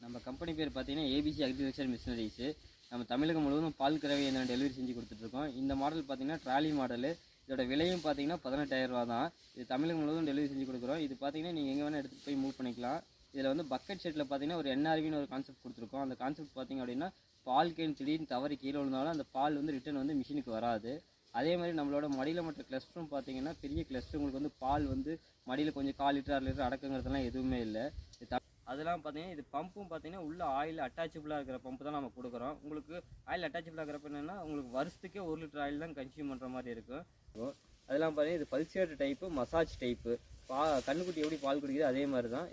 நம்ம கம்பெனி பேர் பார்த்தீங்கன்னா ஏபிசி அக்ரிகல்ச்சர் மிஷினரிஸு. நம்ம தமிழகம் முழுவதும் பால் கறவை இயந்திரம் டெலிவரி செஞ்சு கொடுத்துட்ருக்கோம். இந்த மாடல் பார்த்தீங்கன்னா ட்ராலி மாடலு. இதோட விலையும் பார்த்தீங்கன்னா 18,000 தான். இது தமிழகம் முழுவதும் டெலிவரி செஞ்சு கொடுக்குறோம். இது பார்த்தீங்கன்னா நீங்கள் எங்கே வேணால் எடுத்துகிட்டு போய் மூவ் பண்ணிக்கலாம். இதில் வந்து பக்கெட் செட்டில் பார்த்தீங்கன்னா ஒரு என்ஆர்வின்னு ஒரு கான்செப்ட் கொடுத்துருக்கோம். அந்த கான்செப்ட் பார்த்தீங்க அப்படின்னா பால் கேன் திடீர்னு தவறி கீழே விழுந்தாலும் அந்த பால் வந்து ரிட்டன் வந்து மிஷினுக்கு வராது. அதே மாதிரி நம்மளோட மடியில் மற்ற கிளஸ்டரும் பார்த்தீங்கன்னா பெரிய கிளஸ்டர். உங்களுக்கு வந்து பால் வந்து மடியில் கொஞ்சம் 1/4 லிட்டர் 1/2 லிட்டர் அடக்குங்கிறதுலாம் எதுவுமே இல்லை. அதெல்லாம் பார்த்தீங்கன்னா இது பம்பும் பார்த்தீங்கன்னா உள்ள ஆயில் அட்டாச்சபிளாக இருக்கிற பம்பு தான் நம்ம கொடுக்குறோம். உங்களுக்கு ஆயில் அட்டாச்சபிளாக இருக்கிறப்ப என்னென்னா உங்களுக்கு வருஷத்துக்கே 1 லிட்டர் ஆயில் தான் கன்சியூம் பண்ணுற மாதிரி இருக்கும். அதெல்லாம் பார்த்தீங்கன்னா இது பல்சேட் டைப்பு, மசாஜ் டைப்பு. கண்ணுக்குட்டி எப்படி பால் குடிக்குது அதே மாதிரி தான்.